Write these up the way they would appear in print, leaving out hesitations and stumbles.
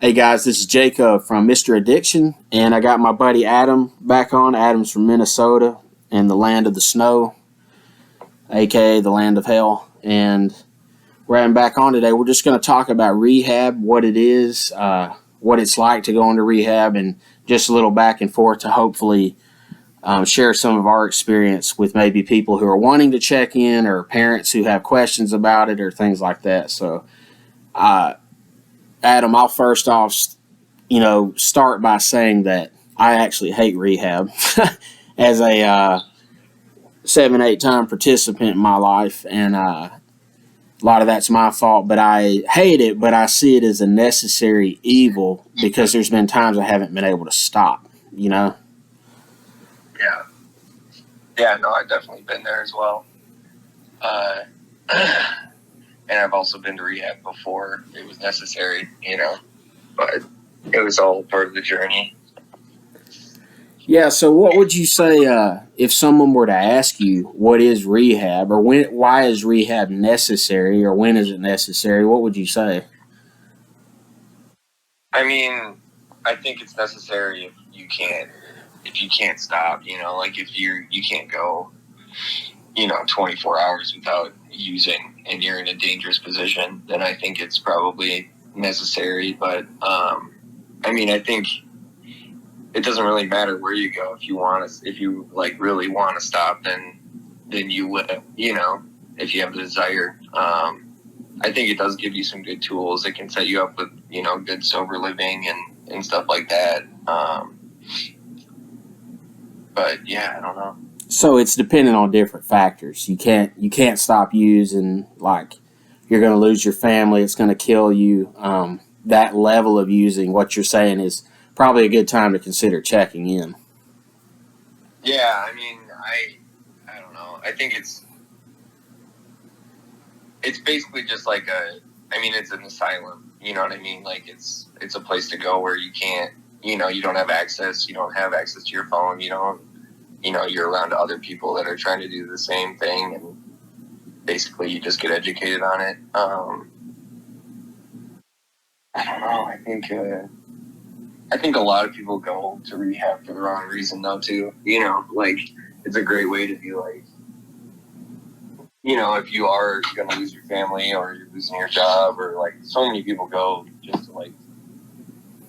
Hey guys, this is Jacob from Mr. Addiction, and I got my buddy Adam back on. Adam's from Minnesota and the land of the snow, aka the land of hell. And we're having back on today. We're just going to talk about rehab, what it is, what it's like to go into rehab, and just a little back and forth to hopefully share some of our experience with maybe people who are wanting to check in or parents who have questions about it or things like that. So, Adam, I'll first off, start by saying that I actually hate rehab as a 7, 8 time participant in my life, and a lot of that's my fault. But I hate it, but I see it as a necessary evil because there's been times I haven't been able to stop. You know. Yeah. Yeah, no, I've definitely been there as well. And I've also been to rehab before it was necessary, but it was all part of the journey. Yeah, so what would you say if someone were to ask you what is rehab, or why is rehab necessary, or when is it necessary? What would you say? I mean, I think it's necessary if you can't stop, like if you can't go, 24 hours without using and you're in a dangerous position, then I think it's probably necessary. But, I think it doesn't really matter where you go. If you really want to stop, then you will, if you have the desire. I think it does give you some good tools. It can set you up with, good sober living and stuff like that. But yeah, I don't know. So it's dependent on different factors. You can't stop using, like you're going to lose your family. It's going to kill you. That level of using, what you're saying is probably a good time to consider checking in. Yeah, I don't know. I think it's basically just like it's an asylum. You know what I mean? Like it's a place to go where you can't, you don't have access. You don't have access to your phone. You're around other people that are trying to do the same thing, and basically you just get educated on it. I don't know. I think a lot of people go to rehab for the wrong reason, though, too. It's a great way to be like, if you are going to lose your family or you're losing your job, or so many people go just to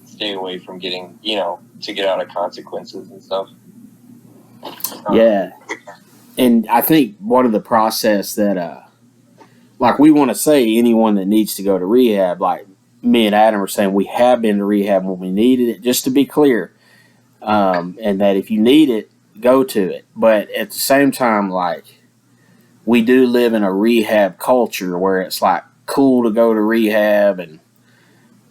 stay away from getting, to get out of consequences and stuff. Yeah. And I think one of the process that, we want to say anyone that needs to go to rehab, like me and Adam are saying, we have been to rehab when we needed it, just to be clear. And that if you need it, go to it. But at the same time, we do live in a rehab culture where it's cool to go to rehab. And,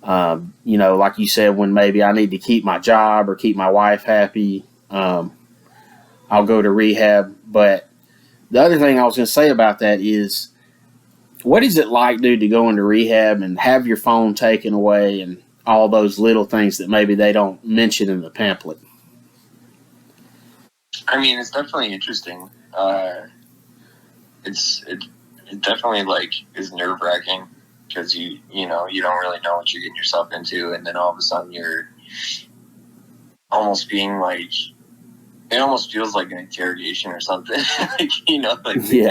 like you said, when maybe I need to keep my job or keep my wife happy, I'll go to rehab. But the other thing I was going to say about that is, what is it like, dude, to go into rehab and have your phone taken away and all those little things that maybe they don't mention in the pamphlet? It's definitely interesting. It definitely is nerve wracking because you don't really know what you're getting yourself into, and then all of a sudden you're almost being it almost feels like an interrogation or something. They Yeah.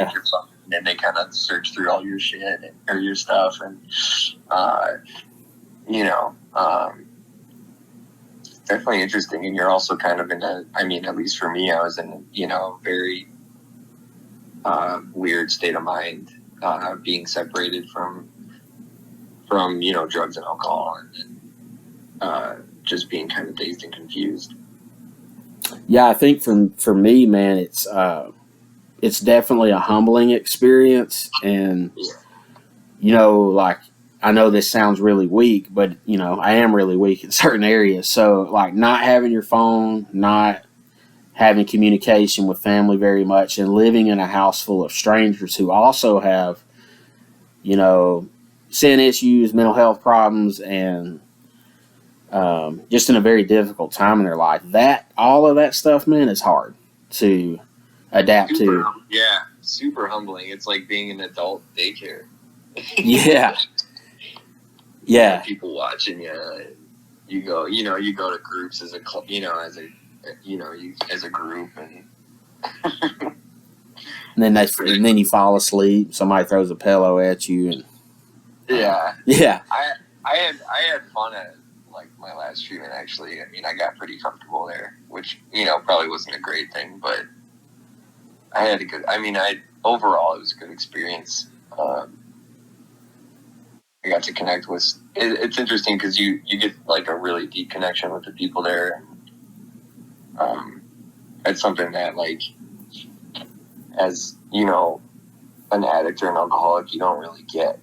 take your phone and then they kind of search through all your shit or your stuff, and definitely interesting. And you're also kind of in at least for me, I was in a very weird state of mind, being separated from drugs and alcohol, and just being kind of dazed and confused. Yeah, I think for me, man, it's definitely a humbling experience. And, I know this sounds really weak, but, I am really weak in certain areas. So, not having your phone, not having communication with family very much, and living in a house full of strangers who also have, sin issues, mental health problems, and just in a very difficult time in their life. All of that stuff, man, is hard to adapt to. Yeah, super humbling. It's like being an adult daycare. Yeah. Yeah. People watching you. You go, you go to groups as a, as a group, and And then you fall asleep. Somebody throws a pillow at you, and yeah. I had fun at like my last treatment. Actually, I mean, I got pretty comfortable there, which probably wasn't a great thing, but I had a good. I mean, overall it was a good experience. I got to connect with. It's interesting because you get like a really deep connection with the people there. It's something that, like, as an addict or an alcoholic, you don't really get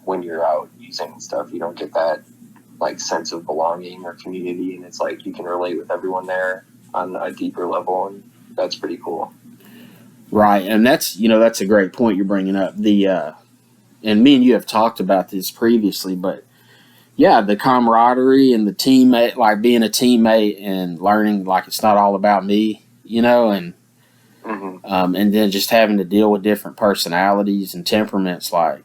when you're out using and stuff. You don't get that like sense of belonging or community, and it's like you can relate with everyone there on a deeper level, and that's pretty cool. Right, and that's a great point you're bringing up. And me and you have talked about this previously, but yeah, the camaraderie and the teammate, like being a teammate and learning like it's not all about me, and and then just having to deal with different personalities and temperaments. Like,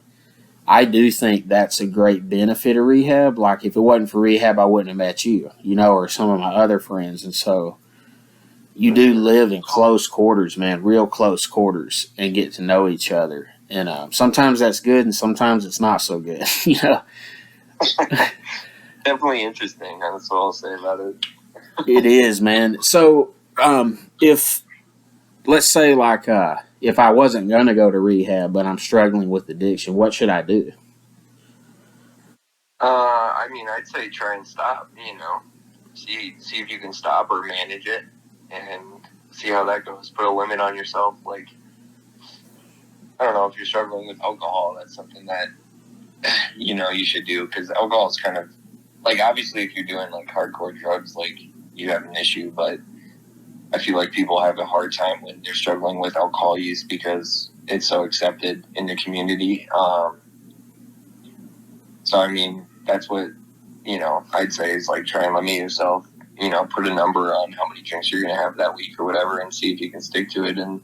I do think that's a great benefit of rehab. Like, if it wasn't for rehab, I wouldn't have met you, or some of my other friends. And so you do live in close quarters, man, real close quarters, and get to know each other. And sometimes that's good, and sometimes it's not so good, Definitely interesting. That's what I'll say about it. It is, man. So, if let's say like if I wasn't gonna go to rehab, but I'm struggling with addiction, what should I do? I mean, I'd say try and stop. See if you can stop or manage it, and see how that goes. Put a limit on yourself. Like, I don't know, if you're struggling with alcohol, that's something that you should do, because alcohol is kind of like, obviously if you're doing like hardcore drugs, like, you have an issue, but I feel like people have a hard time when they're struggling with alcohol use because it's so accepted in the community. So I mean, that's what I'd say is, like, try and limit yourself. Put a number on how many drinks you're going to have that week or whatever, and see if you can stick to it. And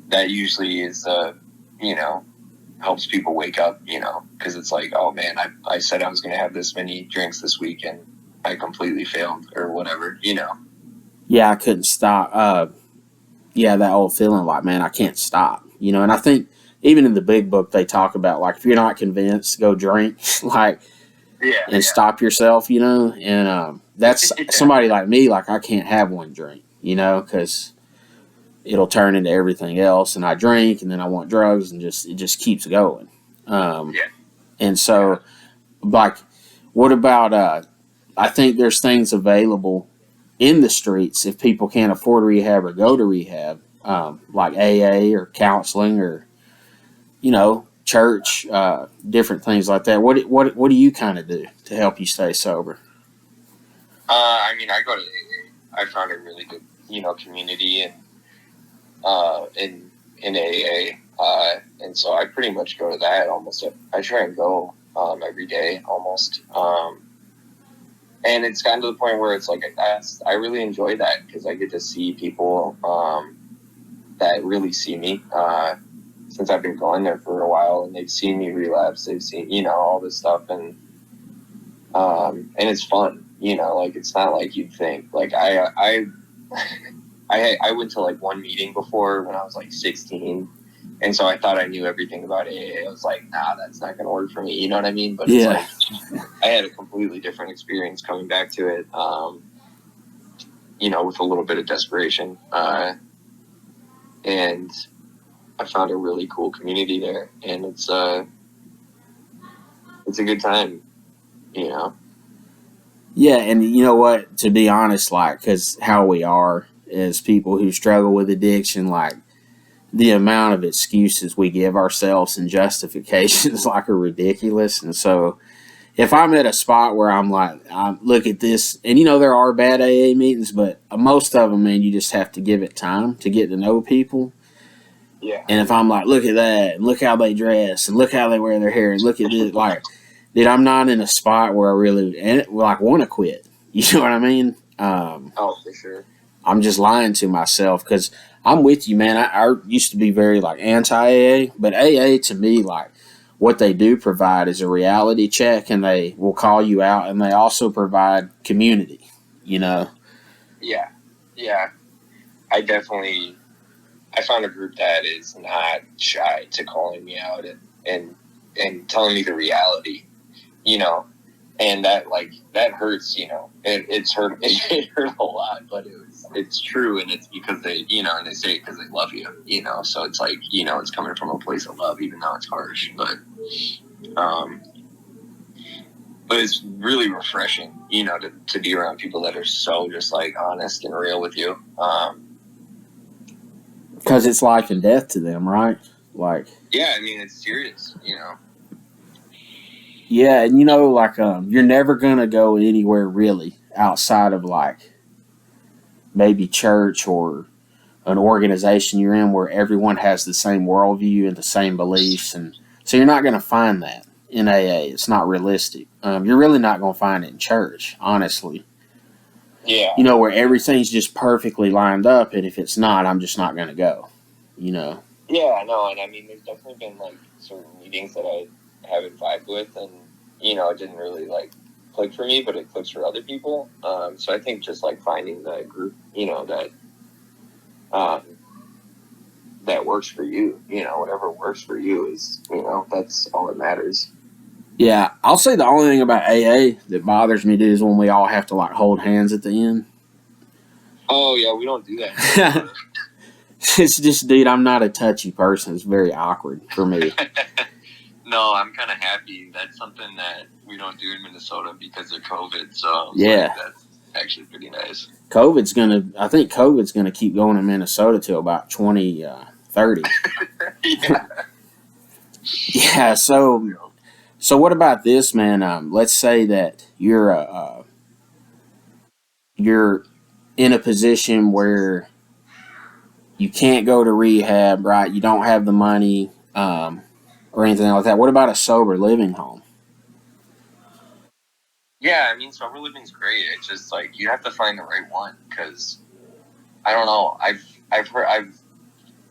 that usually is helps people wake up, because it's like, oh man, I said I was going to have this many drinks this week and I completely failed or whatever. Yeah, I couldn't stop. Yeah, that old feeling like, man, I can't stop. And I think even in the big book they talk about, like, if you're not convinced, go drink, like, and stop yourself. And that's somebody like me. Like, I can't have one drink, because it'll turn into everything else, and I drink, and then I want drugs, and it just keeps going. And so, like, what about? I think there's things available in the streets if people can't afford rehab or go to rehab, like AA or counseling or church, different things like that. What do you kind of do to help you stay sober? I mean, I go to AA. I found a really good community in AA, and so I pretty much go to that almost. I try and go every day almost. And it's gotten to the point where it's like, I really enjoy that, because I get to see people that really see me, since I've been going there for a while, and they've seen me relapse. They've seen, all this stuff, and it's fun, like, it's not like you'd think. Like, I went to like one meeting before when I was like 16. And so I thought I knew everything about AA. I was like, nah, that's not going to work for me. You know what I mean? But it's like, I had a completely different experience coming back to it, with a little bit of desperation. And I found a really cool community there. And it's a good time, Yeah, and you know what? To be honest, like, because how we are as people who struggle with addiction, like, the amount of excuses we give ourselves and justifications like are ridiculous. And so if I'm at a spot where I'm like, look at this, and there are bad AA meetings, but most of them, man, you just have to give it time to get to know people. Yeah. And if I'm like, look at that, and look how they dress, and look how they wear their hair, and look at this, like, dude, I'm not in a spot where I really want to quit. You know what I mean? Oh, for sure. I'm just lying to myself, because I'm with you, man. I used to be very like anti AA, but AA to me, like, what they do provide is a reality check, and they will call you out, and they also provide community, you know. Yeah. I found a group that is not shy to calling me out and telling me the reality, you know, and that hurts, it's hurt, it hurt a lot, but it's true. And it's because they, and they say it because they love you, so it's like, it's coming from a place of love, even though it's harsh, but it's really refreshing, to be around people that are so just like honest and real with you. Because it's life and death to them, right? Like, yeah, I mean, it's serious, Yeah, and like you're never gonna go anywhere really outside of like maybe church or an organization you're in where everyone has the same worldview and the same beliefs, and so you're not gonna find that in AA. It's not realistic. You're really not gonna find it in church, honestly. Yeah. Where everything's just perfectly lined up, and if it's not, I'm just not gonna go. Yeah, no, and I mean, there's definitely been like certain meetings that I haven't vibed with, and it didn't really like click for me, but it clicks for other people. So I think just like finding the group, that works for you, whatever works for you is, that's all that matters. Yeah, I'll say the only thing about AA that bothers me, dude, is when we all have to like hold hands at the end. Oh yeah, we don't do that. It's just, dude, I'm not a touchy person. It's very awkward for me. No, I'm kind of happy. That's something that we don't do in Minnesota because of COVID. So yeah, that's actually pretty nice. I think COVID's gonna keep going in Minnesota till about 2030. Yeah. Yeah. So what about this, man? Let's say that you're in a position where you can't go to rehab, right? You don't have the money or anything like that. What about a sober living home? Yeah, I mean, sober living's great. It's just like you have to find the right one because I don't know.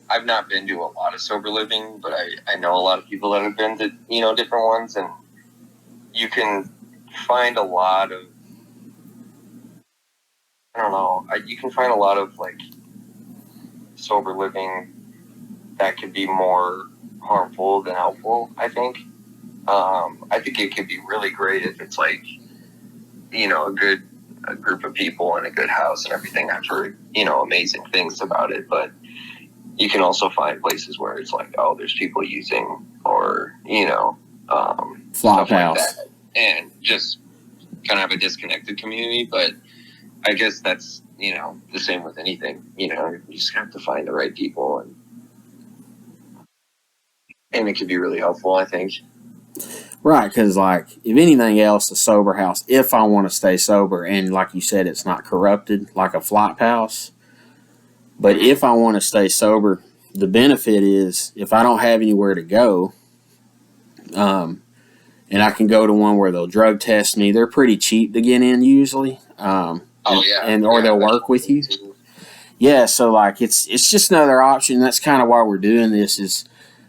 I've not been to a lot of sober living, but I know a lot of people that have been to different ones, and you can find a lot of you can find a lot of like sober living that could be more harmful than helpful. I think it could be really great if it's like a group of people in a good house and everything. I've heard amazing things about it, but you can also find places where it's like, oh, there's people using or Flop stuff like house. that, and just kind of have a disconnected community. But I guess that's the same with anything. You just have to find the right people, and it could be really helpful, I think. Right, because like if anything else, a sober house. If I want to stay sober, and like you said, it's not corrupted like a flop house. But if I want to stay sober, the benefit is if I don't have anywhere to go, and I can go to one where they'll drug test me. They're pretty cheap to get in usually. Or they'll work with you. Yeah, so like it's just another option. That's kind of why we're doing this. Is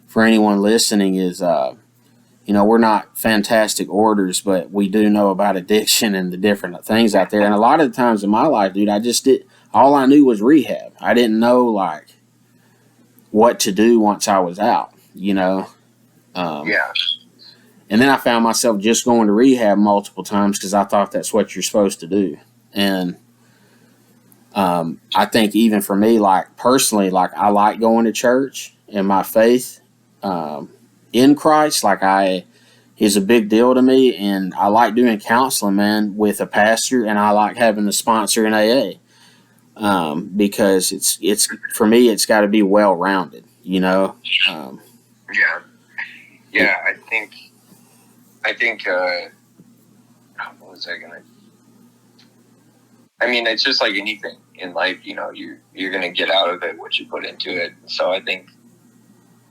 for anyone listening is we're not fantastic orders, but we do know about addiction and the different things out there. And a lot of the times in my life, dude, all I knew was rehab. I didn't know like what to do once I was out. Yeah. And then I found myself just going to rehab multiple times because I thought that's what you're supposed to do. And I think even for me, like personally, like I like going to church and my faith in Christ, is a big deal to me. And I like doing counseling, man, with a pastor, and I like having a sponsor in AA because it's for me, it's got to be well rounded, Yeah. I think what was I gonna? I mean, it's just like anything in life, you're gonna get out of it what you put into it. So I think,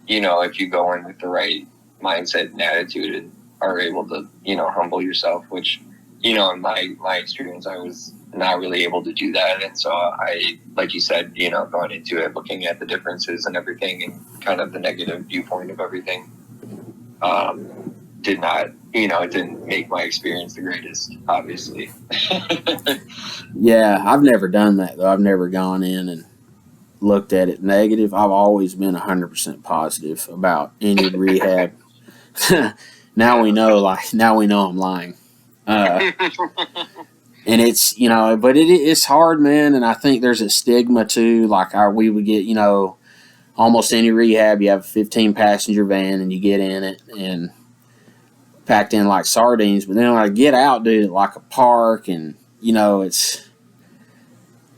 if you go in with the right mindset and attitude and are able to, humble yourself, which, in my experience, I was not really able to do that. And so I, like you said, going into it, looking at the differences and everything and kind of the negative viewpoint of everything, did not, it didn't make my experience the greatest, obviously. Yeah, I've never done that though. I've never gone in and looked at it negative. I've always been 100% positive about any rehab. Now we know, I'm lying. And it's, but it's hard, man. And I think there's a stigma too. Like we would get, almost any rehab, you have a 15 passenger van and you get in it and packed in like sardines. But then when I get out, dude, like a park and, it's,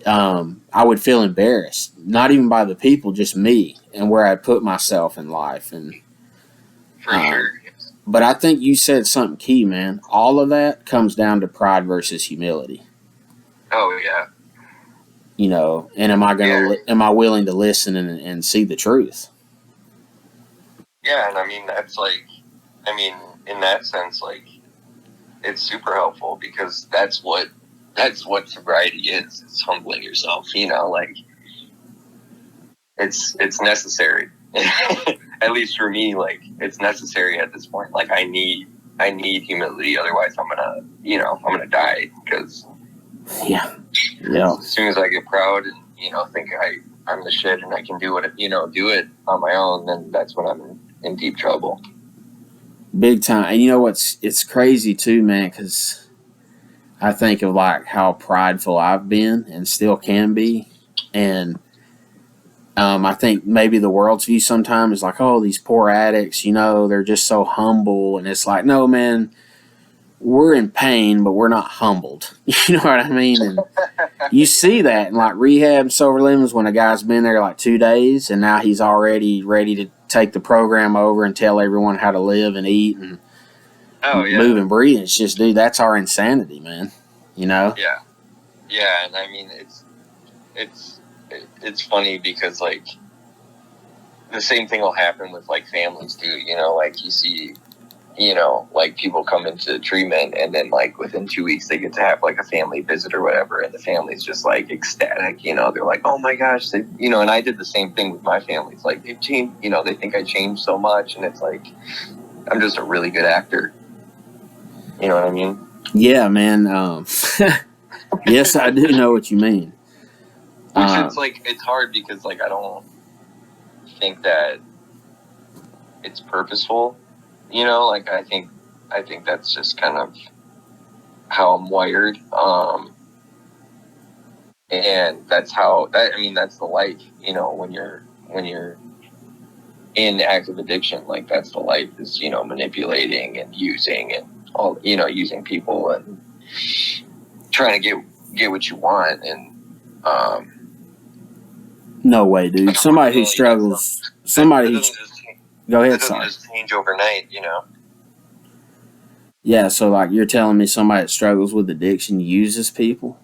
I would feel embarrassed, not even by the people, just me and where I put myself in life. And for sure. But I think you said something key, man. All of that comes down to pride versus humility. Oh yeah. And am I willing to listen and see the truth? Yeah, and I mean in that sense, like, it's super helpful because that's what sobriety is. It's humbling yourself, like it's necessary. At least for me, like, it's necessary at this point. Like, I need humility, otherwise I'm gonna die. Because as soon as I get proud and think I'm the shit and I can do it on my own, then that's when I'm in deep trouble. Big time. And it's crazy too, man, because I think of like how prideful I've been and still can be, and I think maybe the world's view sometimes is like, oh, these poor addicts, they're just so humble. And it's like, no, man, we're in pain, but we're not humbled. You know what I mean? And you see that in like rehab, sober limits, when a guy's been there like 2 days and now he's already ready to take the program over and tell everyone how to live and eat and move and breathe. It's just, dude, that's our insanity, man. Yeah. Yeah. And I mean, it's funny because, like, the same thing will happen with, like, families too, like you see, like, people come into treatment and then, like, within 2 weeks they get to have like a family visit or whatever, and the family's just like ecstatic, they're like, oh my gosh, and I did the same thing with my family. It's like, they've changed, they think I changed so much, and it's like, I'm just a really good actor. You know what I mean? Yeah, man. Yes, I do know what you mean. Which it's like, it's hard because, like, I don't think that it's purposeful, like, I think that's just kind of how I'm wired. And that's that's the life, when you're in active addiction, like, that's the life, is, manipulating and using and all, using people and trying to get what you want. And, no way, dude. Somebody who struggles, go ahead. It doesn't just change overnight, Yeah, so like you're telling me somebody that struggles with addiction uses people?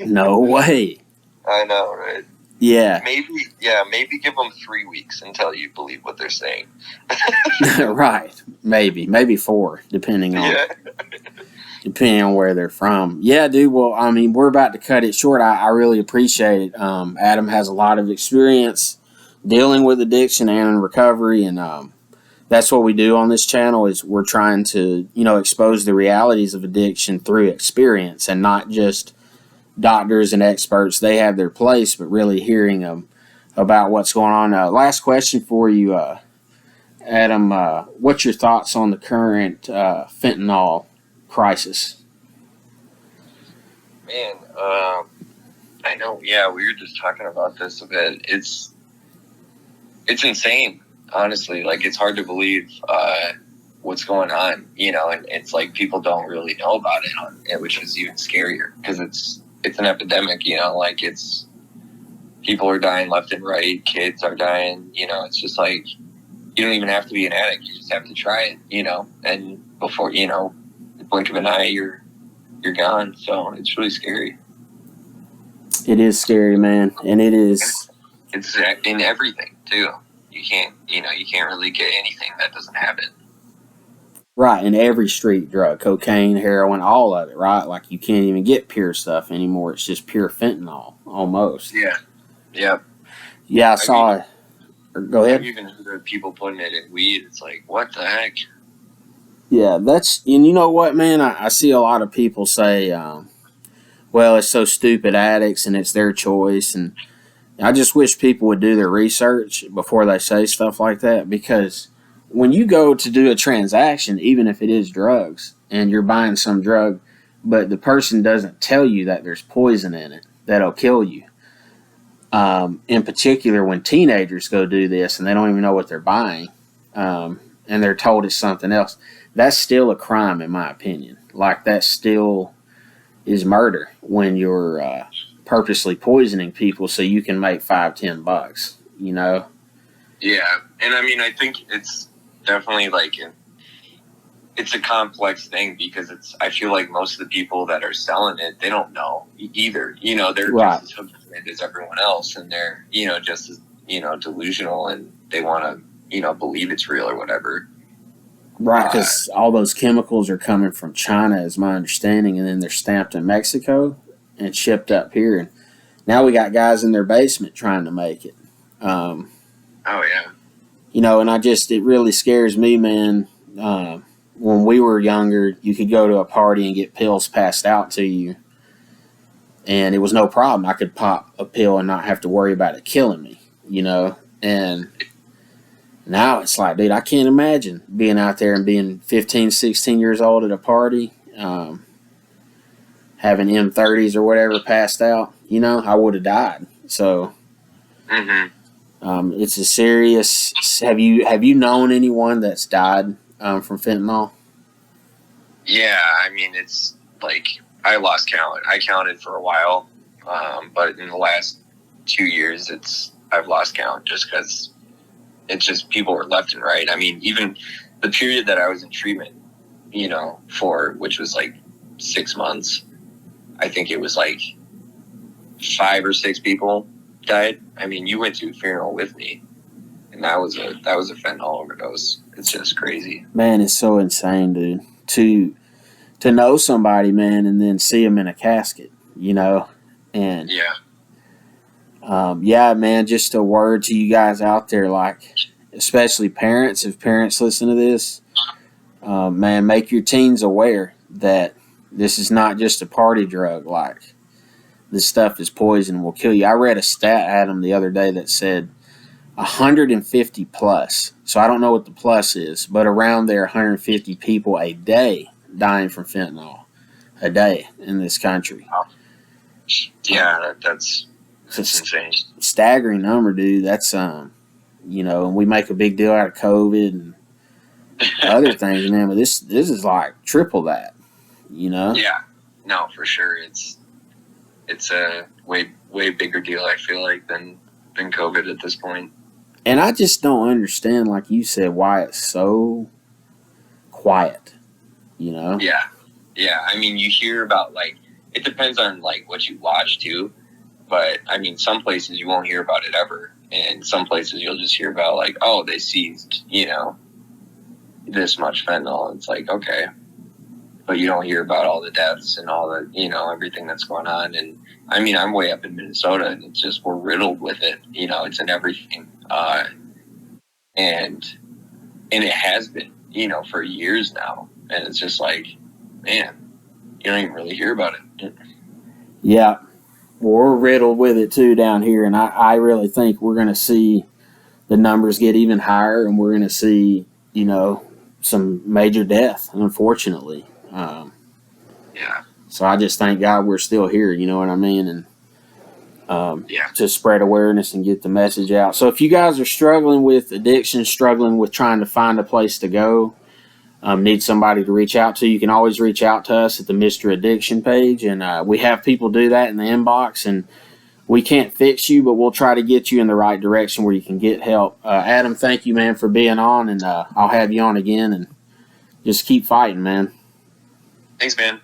No way. I know, right? Yeah. Maybe give them 3 weeks until you believe what they're saying. Right. Maybe 4, depending on where they're from. Yeah, dude. Well, I mean, we're about to cut it short. I really appreciate it. Adam has a lot of experience dealing with addiction and in recovery, and that's what we do on this channel. Is we're trying to expose the realities of addiction through experience, and not just doctors and experts. They have their place, but really hearing them about what's going on. Last question for you, Adam. What's your thoughts on the current fentanyl crisis? Man, I know. Yeah, we were just talking about this a bit. It's insane, honestly. Like, it's hard to believe what's going on, and it's like people don't really know about it, which is even scarier because it's an epidemic, like, it's, people are dying left and right, kids are dying, it's just like, you don't even have to be an addict, you just have to try it, and before, the blink of an eye, you're gone. So it's really scary. It is scary, man, and it's in everything too. You can't really get anything that doesn't have it. Right, in every street drug, cocaine, heroin, all of it, right? Like, you can't even get pure stuff anymore. It's just pure fentanyl, almost. Yeah. Yeah. Yeah, I saw Go ahead. I've even heard people putting it in weed. It's like, what the heck? Yeah, and you know what, man? I see a lot of people say, well, it's so stupid, addicts, and it's their choice. And I just wish people would do their research before they say stuff like that, because when you go to do a transaction, even if it is drugs, and you're buying some drug, but the person doesn't tell you that there's poison in it that'll kill you. In particular, when teenagers go do this and they don't even know what they're buying, and they're told it's something else, that's still a crime, in my opinion. Like, that still is murder when you're purposely poisoning people so you can make $5-10, you know? Yeah, and I mean, I think it's definitely like it's a complex thing, because I feel like most of the people that are selling it, they don't know either. You know, they're Right. just as hooked as everyone else, and they're, you know, just as, you know, delusional, and they want to, you know, believe it's real or whatever. Right, because all those chemicals are coming from China, is my understanding, and then they're stamped in Mexico and shipped up here. And now we got guys in their basement trying to make it. Oh, yeah. You know, and it really scares me, man. When we were younger, you could go to a party and get pills passed out to you, and it was no problem. I could pop a pill and not have to worry about it killing me, you know? And now it's like, dude, I can't imagine being out there and being 15, 16 years old at a party, having M30s or whatever passed out. You know, I would have died. So it's a serious. Have you known anyone that's died from fentanyl? Yeah, I mean, it's like, I lost count. I counted for a while, but in the last 2 years, I've lost count, just because it's just people were left and right. I mean, even the period that I was in treatment, you know, which was like 6 months, I think it was like 5 or 6 people died. I mean, you went to a funeral with me, and that was a fentanyl overdose. It's just crazy. Man, it's so insane, dude. To know somebody, man, and then see them in a casket, you know, and yeah, man, just a word to you guys out there, like, especially parents, if parents listen to this, man, make your teens aware that this is not just a party drug. Like, this stuff is poison and will kill you. I read a stat, Adam, the other day that said 150 plus. So I don't know what the plus is, but around there, 150 people a day dying from fentanyl a day in this country. Yeah, that's insane. Staggering number, dude. That's you know, and we make a big deal out of COVID and other things, man. But this is like triple that, you know. Yeah, no, for sure. It's a way bigger deal, I feel like, than COVID at this point. And I just don't understand, like you said, why it's so quiet. You know. Yeah. I mean, you hear about, like, it depends on like what you watch too. But I mean, some places you won't hear about it ever, and some places you'll just hear about, like, oh, they seized, you know, this much fentanyl. It's like, okay, but you don't hear about all the deaths and all the, you know, everything that's going on. And I mean, I'm way up in Minnesota, and it's just, we're riddled with it. You know, it's in everything, and it has been, you know, for years now. And it's just like, man, you don't even really hear about it. Yeah. We're riddled with it too down here, and I really think we're going to see the numbers get even higher, and we're going to see, you know, some major death, unfortunately. Yeah. So I just thank God we're still here, you know what I mean, and to spread awareness and get the message out. So if you guys are struggling with addiction, struggling with trying to find a place to go, need somebody to reach out to, you can always reach out to us at the Mr. Addiction page, and we have people do that in the inbox, and we can't fix you, but we'll try to get you in the right direction where you can get help. Adam, thank you, man, for being on, and I'll have you on again, and just keep fighting, man. Thanks, man.